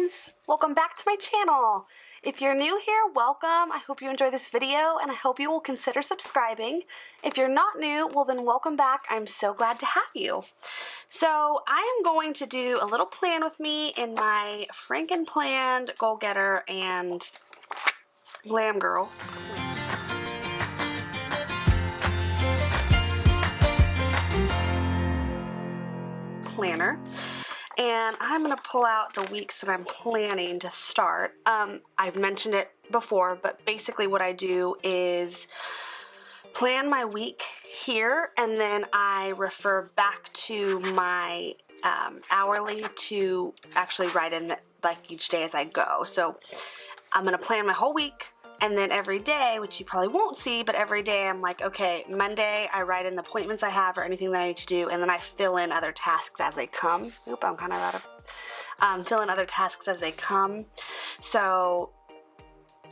friends! Welcome back to my channel. If you're new here, welcome. I hope you enjoy this video and I hope you will consider subscribing. If you're not new, well then welcome back. I'm so glad to have you. So I am going to do a little plan with me in my Franken Planned, Goal Getter, and Glam Girl planner. And I'm going to pull out the weeks that I'm planning to start. I've mentioned it before, but basically what I do is plan my week here, and then I refer back to my hourly to actually write in like each day as I go. So I'm going to plan my whole week. And then every day, which you probably won't see, but every day I'm like, okay, Monday I write in the appointments I have or anything that I need to do, and then I fill in other tasks as they come. Oop, I'm kind of out of, fill in other tasks as they come. So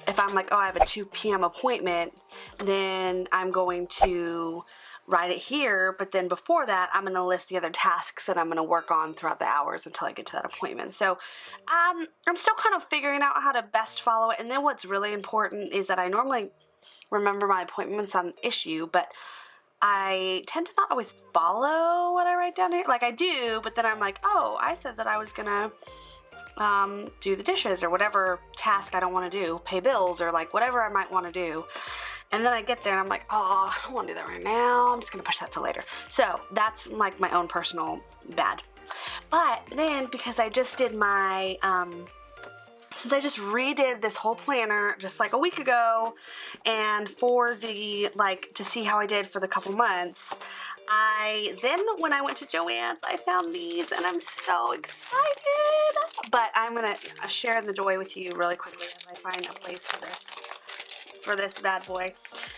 if I'm like, oh, I have a 2 p.m. appointment, then I'm going to write it here, but then before that, I'm going to list the other tasks that I'm going to work on throughout the hours until I get to that appointment. So I'm still kind of figuring out how to best follow it. And then what's really important is that I normally remember my appointments on issue, but I tend to not always follow what I write down here. Like I do, but then I'm like, oh, I said that I was going to do the dishes or whatever task I don't want to do, pay bills or like whatever I might want to do. And then I get there and I'm like, oh, I don't want to do that right now. I'm just going to push that till later. So that's like my own personal bad. But then because I just did my, since I just redid this whole planner just like a week ago, and for the, like, to see how I did for the couple months, when I went to Joann's, I found these and I'm so excited. But I'm going to share the joy with you really quickly as I find a place for this bad boy.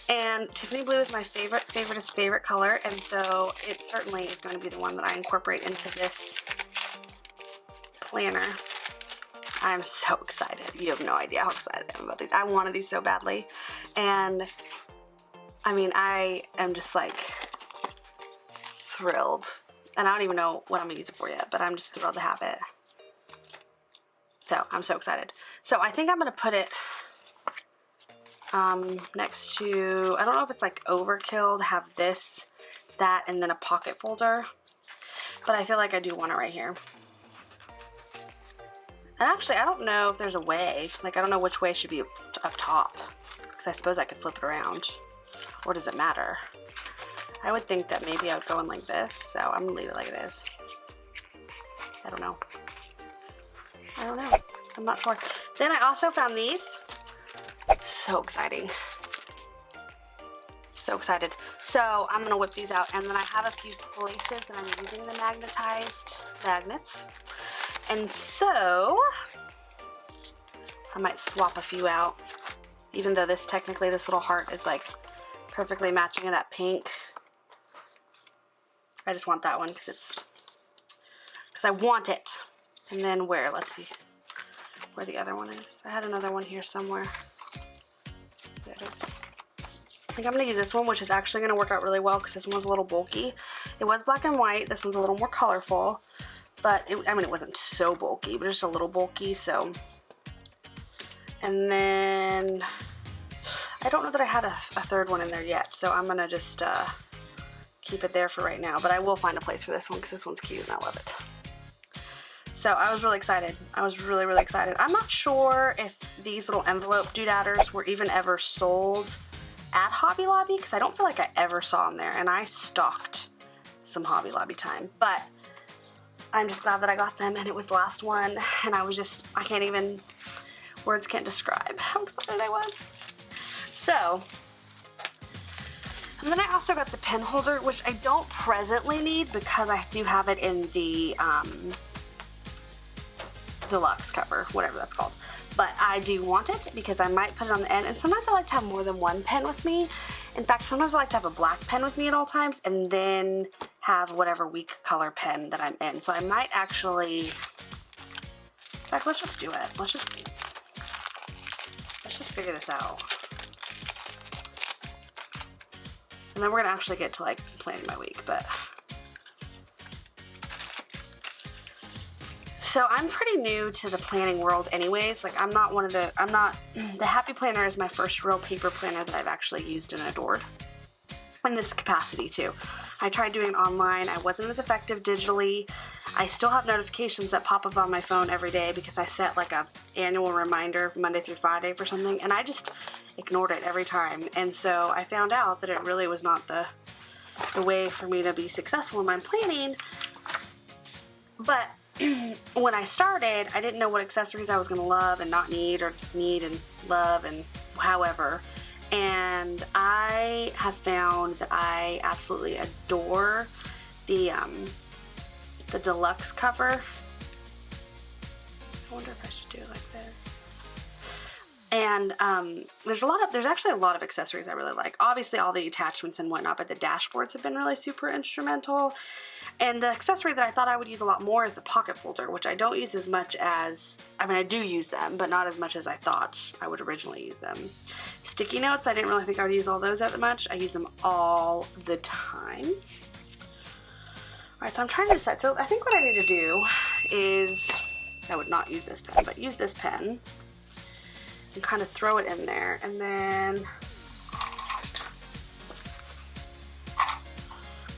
And Tiffany blue is my favorite color, and so it certainly is going to be the one that I incorporate into this planner. I'm so excited. You have no idea how excited I am about these. I wanted these so badly, and I mean, I am just like thrilled, and I don't even know what I'm gonna use it for yet, but I'm just thrilled to have it. So I'm so excited. So I think I'm gonna put it next to, I don't know if it's like overkill to have this, that, and then a pocket folder, but I feel like I do want it right here. And actually, I don't know if there's a way, like I don't know which way should be up top, because I suppose I could flip it around, or does it matter? I would think that maybe I would go in like this, so I'm gonna leave it like it is. I don't know. I'm not sure. Then I also found these. So exciting. So excited. So I'm gonna whip these out, and then I have a few places that I'm using the magnetized magnets. And so I might swap a few out, even though this little heart is like perfectly matching in that pink. I just want that one because I want it. And then let's see where the other one is. I had another one here somewhere. There it is. I think I'm going to use this one, which is actually going to work out really well because this one was a little bulky. It was black and white. This one's a little more colorful, but I mean, it wasn't so bulky, but just a little bulky. So, and then I don't know that I had a third one in there yet, so I'm going to just keep it there for right now, but I will find a place for this one because this one's cute and I love it. So I was really excited. I was really, really excited. I'm not sure if these little envelope doodadders were even ever sold at Hobby Lobby, because I don't feel like I ever saw them there, and I stalked some Hobby Lobby time, but I'm just glad that I got them, and it was the last one, and I was just, words can't describe how excited I was. So, and then I also got the pen holder, which I don't presently need because I do have it in the deluxe cover, whatever that's called. But I do want it because I might put it on the end, and sometimes I like to have more than one pen with me. In fact, sometimes I like to have a black pen with me at all times and then have whatever week color pen that I'm in. So I might actually, in fact, let's just do it. Let's just figure this out. And then we're gonna actually get to like planning my week, but So I'm pretty new to the planning world anyways. Like the Happy Planner is my first real paper planner that I've actually used and adored in this capacity too. I tried doing it online. I wasn't as effective digitally. I still have notifications that pop up on my phone every day because I set like a annual reminder Monday through Friday for something, and I just ignored it every time. And so I found out that it really was not the way for me to be successful in my planning. But when I started, I didn't know what accessories I was going to love and not need, or need and love and however. And I have found that I absolutely adore the deluxe cover. I wonder if I should do it like this. And there's actually a lot of accessories I really like. Obviously all the attachments and whatnot, but the dashboards have been really super instrumental. And the accessory that I thought I would use a lot more is the pocket folder, which I don't use as much as, I mean I do use them, but not as much as I thought I would originally use them. Sticky notes, I didn't really think I would use all those that much. I use them all the time. Alright, so I'm trying to decide. So I think what I need to do is, I would not use this pen, but use this pen and kind of throw it in there, and then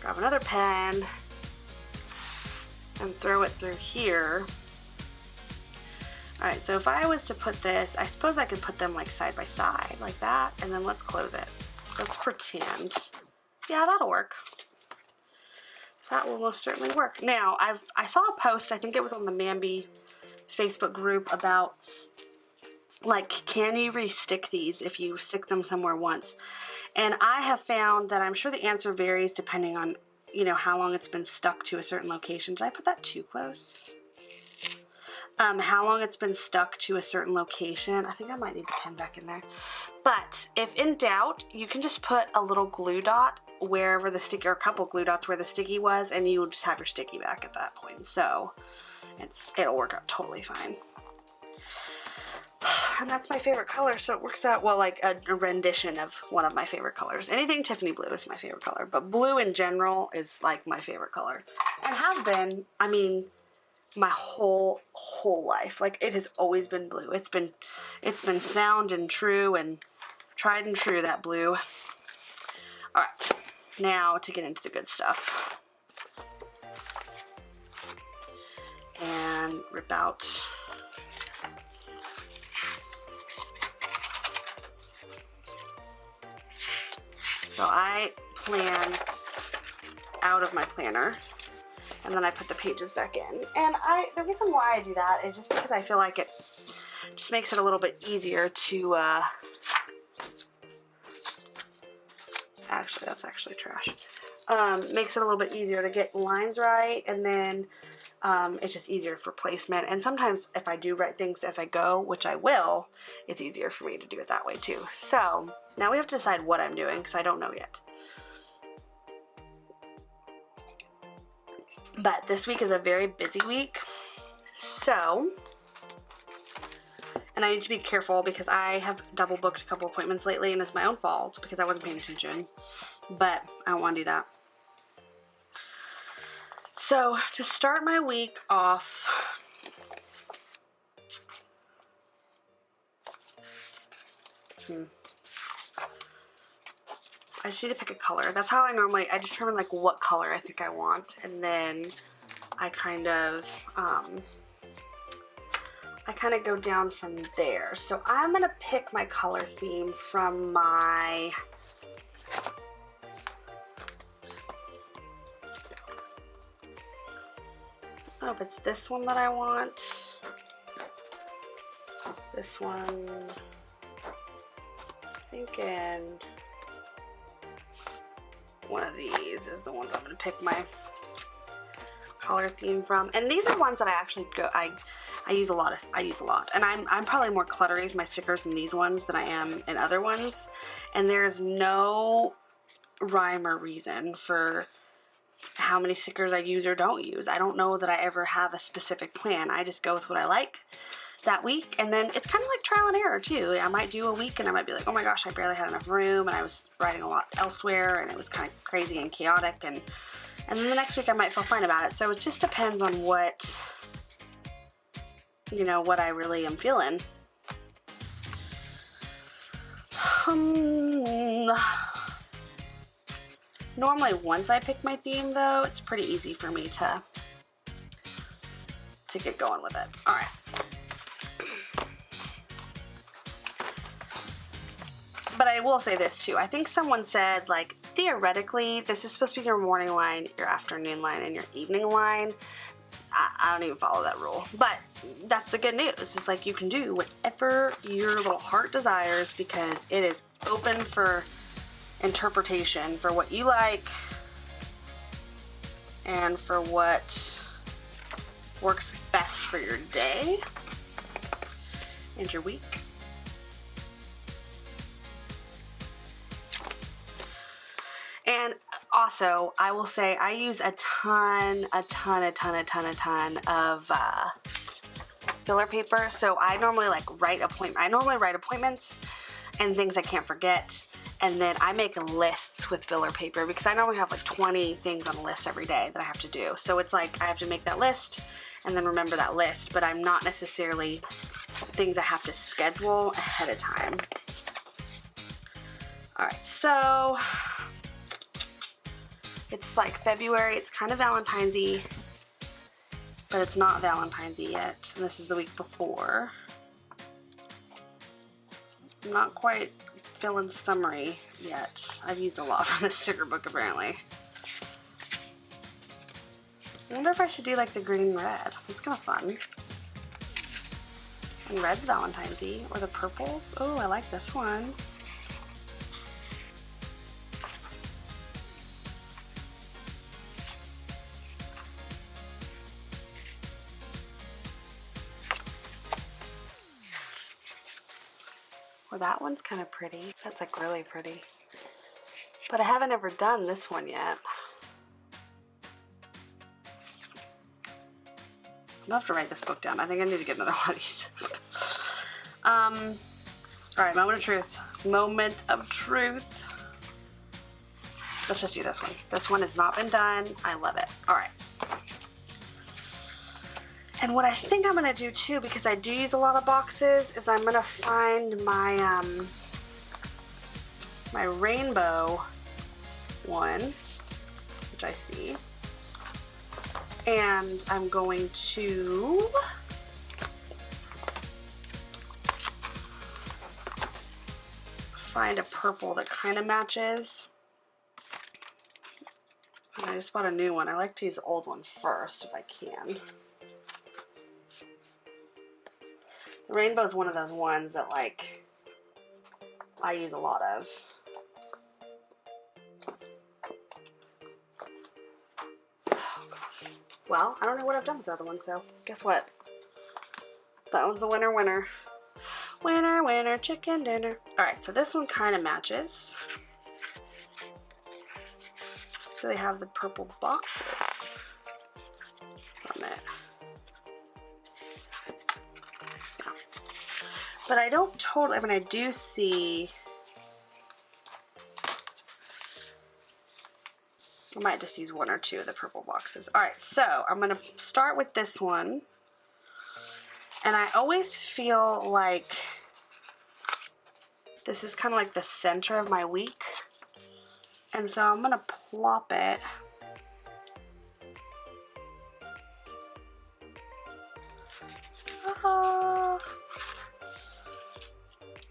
grab another pen and throw it through here. Alright, so if I was to put this, I suppose I could put them like side by side, like that, and then let's close it. Let's pretend. Yeah, that'll work. That will most certainly work. Now, I saw a post, I think it was on the Mambi Facebook group, about like, can you re-stick these if you stick them somewhere once? And I have found that I'm sure the answer varies depending on, you know, how long it's been stuck to a certain location. Did I put that too close? How long it's been stuck to a certain location. I think I might need the pen back in there. But if in doubt, you can just put a little glue dot wherever the sticky, or a couple glue dots where the sticky was, and you will just have your sticky back at that point. So it'll work out totally fine. And that's my favorite color, so it works out well, like a rendition of one of my favorite colors. Anything Tiffany blue is my favorite color, but blue in general is like my favorite color, and has been, I mean, my whole life. Like, it has always been blue. It's been sound and true and tried and true, that blue. All right, now to get into the good stuff and rip out. So I plan out of my planner, and then I put the pages back in. And the reason why I do that is just because I feel like it just makes it a little bit easier to, actually, that's actually trash. Makes it a little bit easier to get lines right, and then it's just easier for placement. And sometimes if I do write things as I go, which I will, it's easier for me to do it that way too. So now we have to decide what I'm doing, because I don't know yet. But this week is a very busy week, so, and I need to be careful because I have double booked a couple appointments lately, and it's my own fault because I wasn't paying attention, but I don't want to do that. So to start my week off, I just need to pick a color. That's how I determine like what color I think I want, and then I kind of go down from there. So I'm gonna pick my color theme from my oh, if it's this one that I want. This one, thinking one of these is the ones I'm going to pick my color theme from. And these are ones that I actually I use a lot. And I'm probably more cluttery with my stickers in these ones than I am in other ones. And there's no rhyme or reason for how many stickers I use or don't use. I don't know that I ever have a specific plan. I just go with what I like that week, and then it's kind of like trial and error too. I might do a week and I might be like, oh my gosh, I barely had enough room, and I was writing a lot elsewhere, and it was kind of crazy and chaotic, and then the next week I might feel fine about it. So it just depends on what you know, what I really am feeling. Normally once I pick my theme though, it's pretty easy for me to get going with it. All right. But I will say this too. I think someone said, like, theoretically, this is supposed to be your morning line, your afternoon line, and your evening line. I don't even follow that rule. But that's the good news. It's like you can do whatever your little heart desires because it is open for interpretation for what you like and for what works best for your day and your week. And also, I will say I use a ton of filler paper. So I normally write appointments and things I can't forget. And then I make lists with filler paper because I normally have like 20 things on a list every day that I have to do. So it's like I have to make that list and then remember that list, but I'm not necessarily things I have to schedule ahead of time. All right, so it's like February, it's kind of Valentine's-y, but it's not Valentine's-y yet. And this is the week before. I'm not quite feeling summery yet. I've used a lot from this sticker book apparently. I wonder if I should do like the green red. It's kind of fun. And red's Valentine's-y, or the purples. Oh, I like this one. Well, that one's kind of pretty. That's like really pretty. But I haven't ever done this one yet. I'll have to write this book down. I think I need to get another one of these. All right, moment of truth. Moment of truth. Let's just do this one. This one has not been done. I love it. All right. And what I think I'm gonna do too, because I do use a lot of boxes, is I'm gonna find my my rainbow one, which I see, and I'm going to find a purple that kind of matches. And I just bought a new one. I like to use the old one first if I can. The rainbow is one of those ones that like I use a lot of. Well, I don't know what I've done with the other one, so guess what? That one's a winner, winner. Winner, winner, chicken dinner. Alright, so this one kind of matches. So they have the purple boxes from it. But I don't totally, I mean, I do see, I might just use one or two of the purple boxes. All right, so I'm gonna start with this one. And I always feel like this is kind of like the center of my week. And so I'm gonna plop it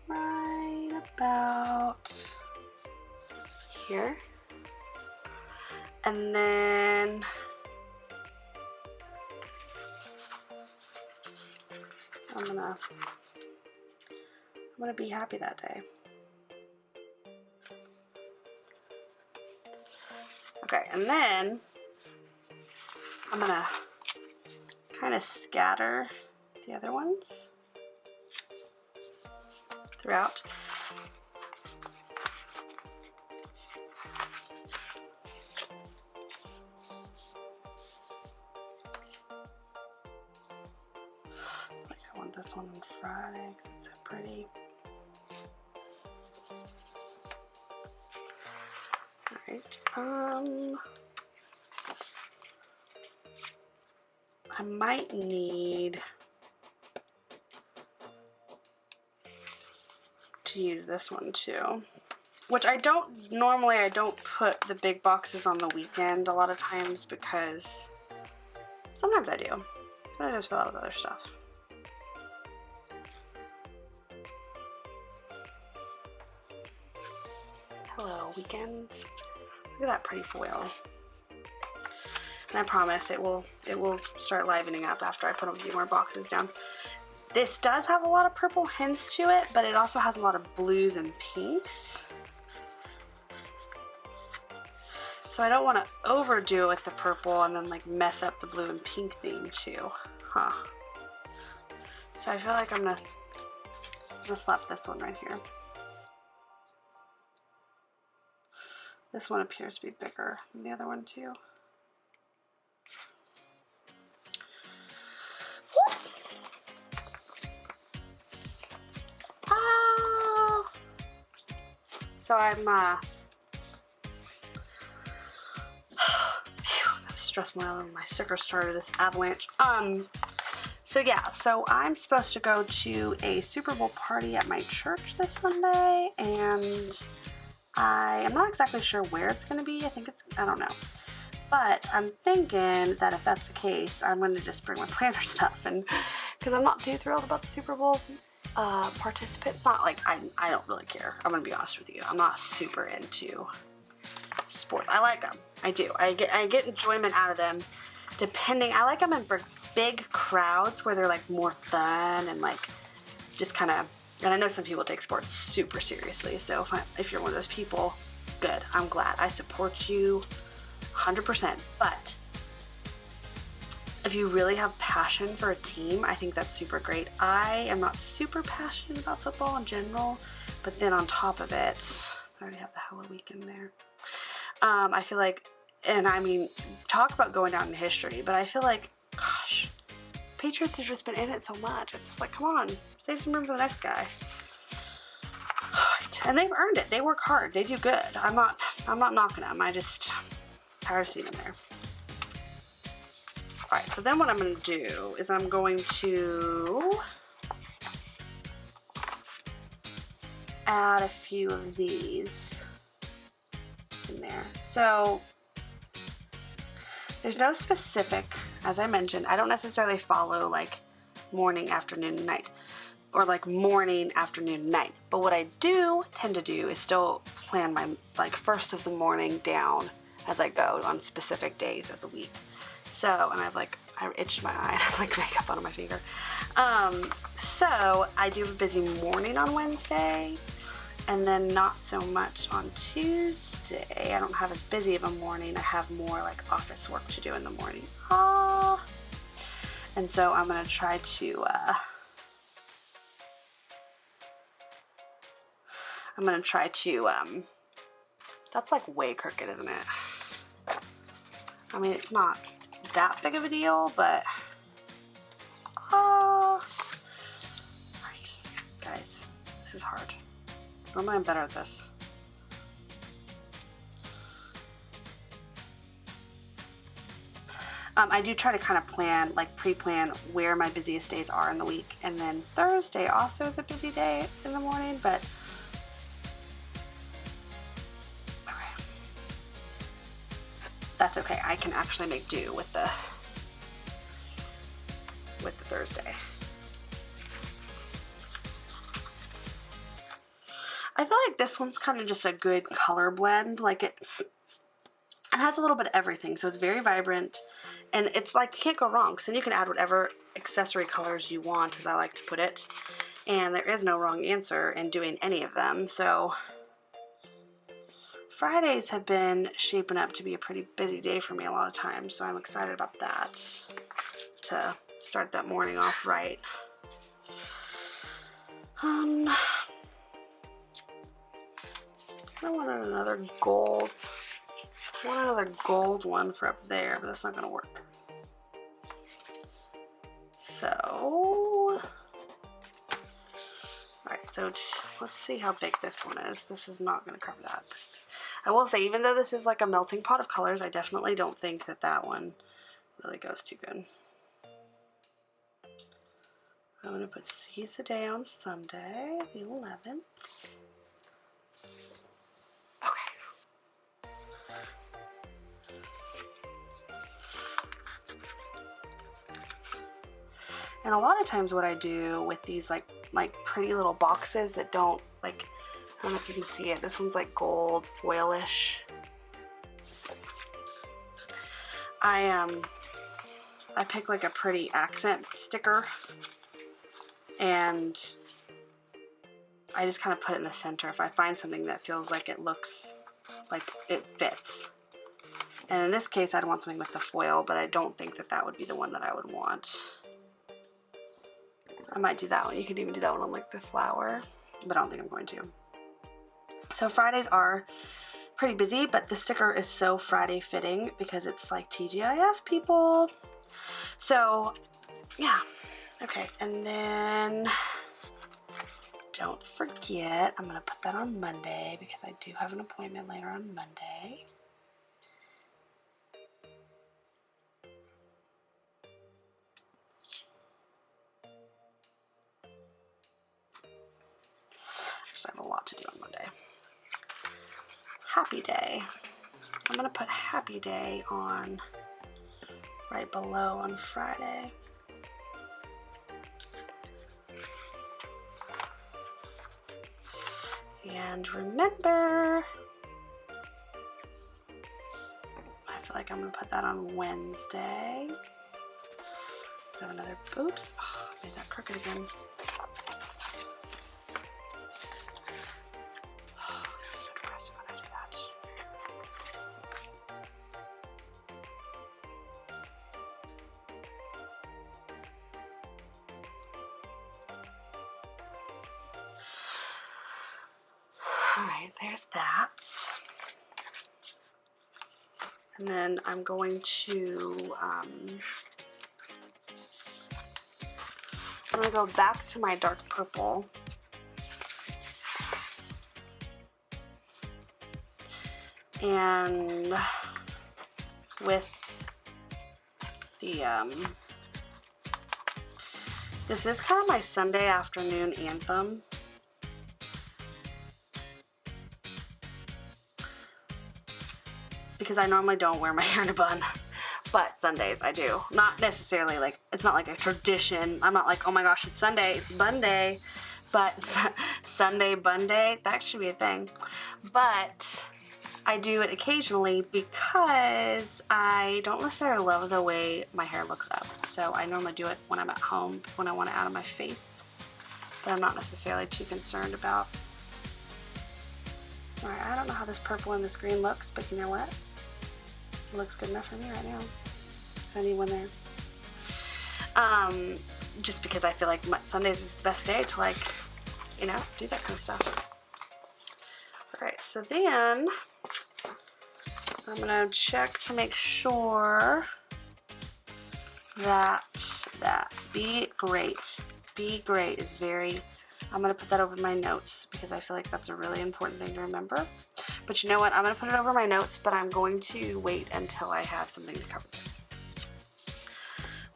right about here. And then I'm gonna be happy that day. Okay, and then I'm gonna kind of scatter the other ones throughout. I want this one on Friday because it's so pretty. Alright, I might need to use this one too. Which I don't put the big boxes on the weekend a lot of times because sometimes I do. But I just fill out with other stuff. Hello, weekend. Look at that pretty foil. And I promise it will start livening up after I put a few more boxes down. This does have a lot of purple hints to it, but it also has a lot of blues and pinks. So I don't want to overdo it with the purple and then like mess up the blue and pink theme too. Huh. So I feel like I'm gonna slap this one right here. This one appears to be bigger than the other one too. Ah. So I'm that was stressful. My sticker started this avalanche. So yeah, so I'm supposed to go to a Super Bowl party at my church this Sunday, and I am not exactly sure where it's going to be. I don't know. But I'm thinking that if that's the case, I'm going to just bring my planner stuff, and because I'm not too thrilled about the Super Bowl participants. Not like I don't really care. I'm going to be honest with you. I'm not super into sports. I like them. I do. I get enjoyment out of them. I like them in big crowds where they're like more fun and like just kind of. And I know some people take sports super seriously. So if you're one of those people, good. I'm glad. I support you 100%. But if you really have passion for a team, I think that's super great. I am not super passionate about football in general, but then on top of it, I already have the Halloween weekend there. I feel like, and I mean, talk about going down in history, but I feel like, gosh, Patriots have just been in it so much. It's just like, come on, save some room for the next guy. And they've earned it. They work hard. They do good. I'm not knocking them. I just tired of seeing them there. All right, so then what I'm going to do is I'm going to add a few of these in there. So there's no specific, as I mentioned, I don't necessarily follow like morning, afternoon, night, or like morning, afternoon, night. But what I do tend to do is still plan my like first of the morning down as I go on specific days of the week. So, and I itched my eye, I have like makeup on my finger. So I do a busy morning on Wednesday, and then not so much on Tuesday. I don't have as busy of a morning. I have more like office work to do in the morning. And so I'm gonna try to, that's like way crooked, isn't it? I mean, it's not that big of a deal, but, right, guys, this is hard. Normally I'm better at this. I do try to kind of plan, like pre-plan where my busiest days are in the week, and then Thursday also is a busy day in the morning, but that's okay. I can actually make do with the Thursday. I feel like this one's kind of just a good color blend. Like it has a little bit of everything, so it's very vibrant, and it's like you can't go wrong, because then you can add whatever accessory colors you want, as I like to put it, and there is no wrong answer in doing any of them. So Fridays have been shaping up to be a pretty busy day for me a lot of times, so I'm excited about that, to start that morning off right. I wanted another gold. I want another gold one for up there, but that's not gonna work. So, alright, so let's see how big this one is. This is not gonna cover that. I will say, even though this is like a melting pot of colors, I definitely don't think that that one really goes too good. I'm going to put seize the day on Sunday, the 11th. Okay. And a lot of times what I do with these like pretty little boxes that don't like, I don't know if you can see it, this one's like gold foilish. I pick like a pretty accent sticker and I just kind of put it in the center if I find something that feels like it looks like it fits. And in this case I'd want something with the foil, but I don't think that that would be the one that I would want. I might do that one. You could even do that one on like the flower, but I don't think I'm going to. So Fridays are pretty busy, but the sticker is so Friday fitting because it's like TGIF, people. So yeah, okay, and then don't forget, I'm gonna put that on Monday because I do have an appointment later on Monday. Actually, I have a lot to do on Monday. Happy Day. I'm gonna put Happy Day on right below on Friday. And remember, I feel like I'm gonna put that on Wednesday. I have another, oops, oh, I made that crooked again. Alright, there's that. And then I'm going to go back to my dark purple. And with the this is kind of my Sunday afternoon anthem. Because I normally don't wear my hair in a bun, but Sundays I do. Not necessarily like, it's not like a tradition. I'm not like, oh my gosh, it's Sunday, it's bun day. But Sunday bun day, that should be a thing. But I do it occasionally because I don't necessarily love the way my hair looks up. So I normally do it when I'm at home, when I want it out of my face. But I'm not necessarily too concerned about. Alright, I don't know how this purple and this green looks, but you know what? It looks good enough for me right now. I need one there. Just because I feel like Sundays is the best day to, like, you know, do that kind of stuff. Alright, so then I'm gonna check to make sure that be great. Be great is very, I'm gonna put that over my notes because I feel like that's a really important thing to remember. But you know what? I'm going to put it over my notes, but I'm going to wait until I have something to cover this.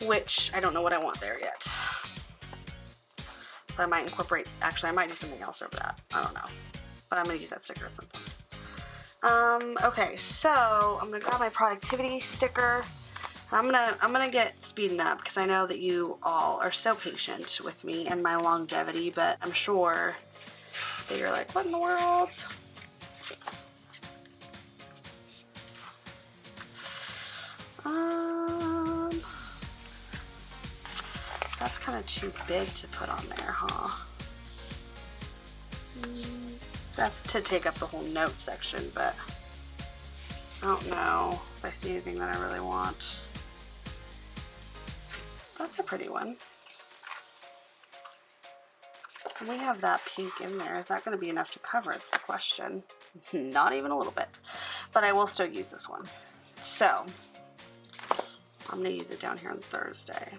Which, I don't know what I want there yet. So I might incorporate, actually I might do something else over that. I don't know. But I'm going to use that sticker at some point. Okay, so I'm going to grab my productivity sticker. I'm gonna get speeding up because I know that you all are so patient with me and my longevity, but I'm sure that you're like, what in the world? That's kind of too big to put on there, huh? That's to take up the whole note section, but I don't know if I see anything that I really want. That's a pretty one. And we have that pink in there. Is that going to be enough to cover? It's the question. Not even a little bit. But I will still use this one. So I'm going to use it down here on Thursday.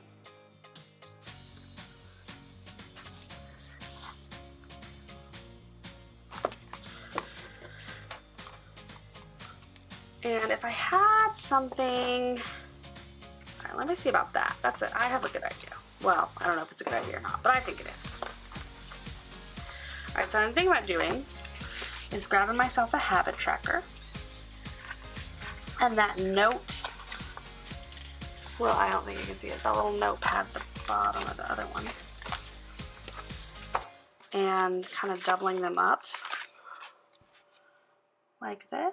And if I had something, all right, let me see about that. That's it. I have a good idea. Well, I don't know if it's a good idea or not, but I think it is. Alright, so what I'm thinking about doing is grabbing myself a habit tracker. And that note, well, I don't think you can see it, that little notepad at the bottom of the other one. And kind of doubling them up like this.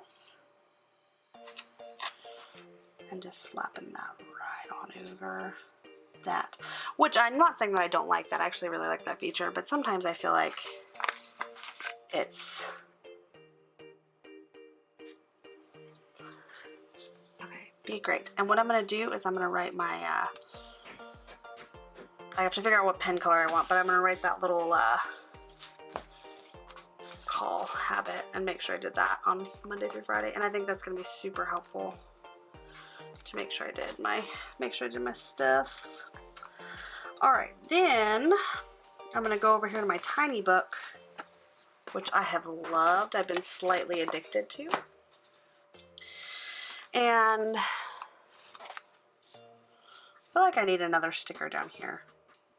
And just slapping that right on over that. Which I'm not saying that I don't like that. I actually really like that feature, but sometimes I feel like it's... Okay, be great. And what I'm going to do is I'm going to write my... I have to figure out what pen color I want, but I'm going to write that little call habit and make sure I did that on Monday through Friday. And I think that's going to be super helpful to make sure I did my stuff. All right, then I'm going to go over here to my tiny book, which I have loved. I've been slightly addicted to. And I feel like I need another sticker down here.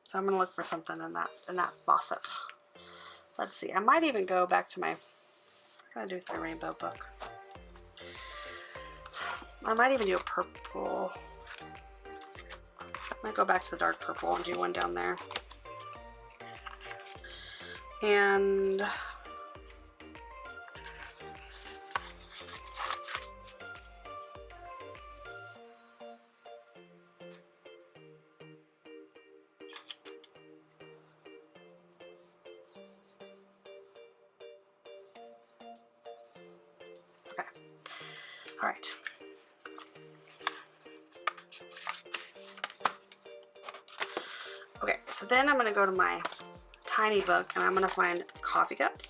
So I'm going to look for something in that faucet. Let's see. I might even go back to my, what did I do with my rainbow book? I might even do a purple. I might go back to the dark purple and do one down there. And okay. All right. Okay, so then I'm going to go to my tiny book and I'm going to find coffee cups.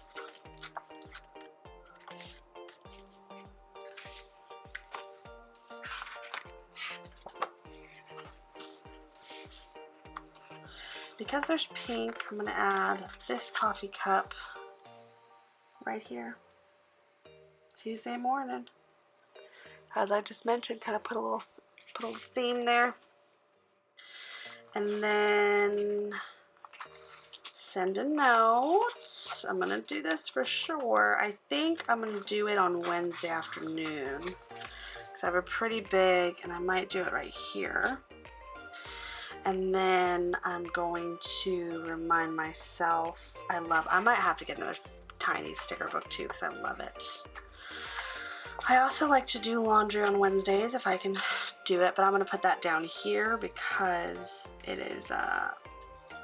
Because there's pink, I'm going to add this coffee cup right here. Tuesday morning. As I just mentioned, kind of put a little theme there. And then send a note. I'm going to do this for sure. I think I'm going to do it on Wednesday afternoon because I have a pretty big, and I might do it right here. And then I'm going to remind myself, I might have to get another tiny sticker book too because I love it. I also like to do laundry on Wednesdays if I can do it, but I'm going to put that down here because it is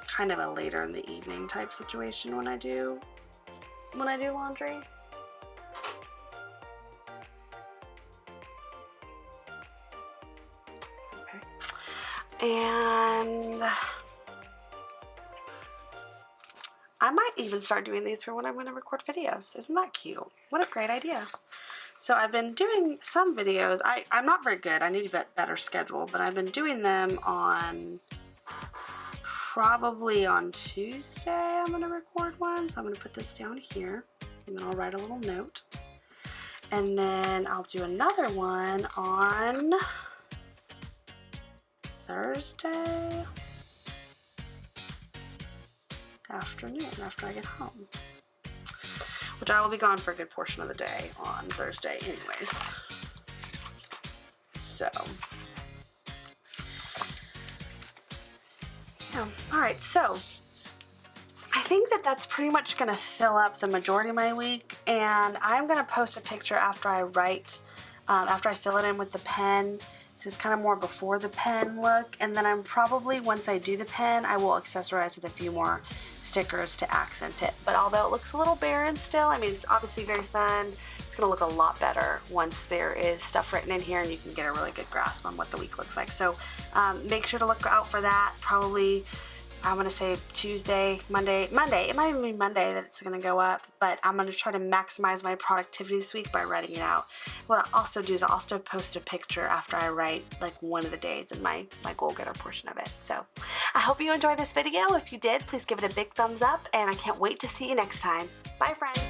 kind of a later in the evening type situation when I do laundry. Okay. And I might even start doing these for when I'm going to record videos. Isn't that cute? What a great idea. So I've been doing some videos. I'm not very good. I need a better schedule, but I've been doing them on probably on Tuesday. I'm going to record one. So I'm going to put this down here and then I'll write a little note. And then I'll do another one on Thursday afternoon after I get home. Which I will be gone for a good portion of the day on Thursday anyways. So, yeah. Alright, so I think that's pretty much going to fill up the majority of my week, and I'm going to post a picture after I write, after I fill it in with the pen. This is kind of more before the pen look, and then I'm probably, once I do the pen, I will accessorize with a few more stickers to accent it. But although it looks a little barren still, I mean, it's obviously very fun. It's going to look a lot better once there is stuff written in here and you can get a really good grasp on what the week looks like. So make sure to look out for that. Probably, I'm going to say Tuesday, Monday. It might even be Monday that it's going to go up, but I'm going to try to maximize my productivity this week by writing it out. What I'll also do is I'll also post a picture after I write like one of the days in my goal getter portion of it. So I hope you enjoyed this video. If you did, please give it a big thumbs up, and I can't wait to see you next time. Bye, friends.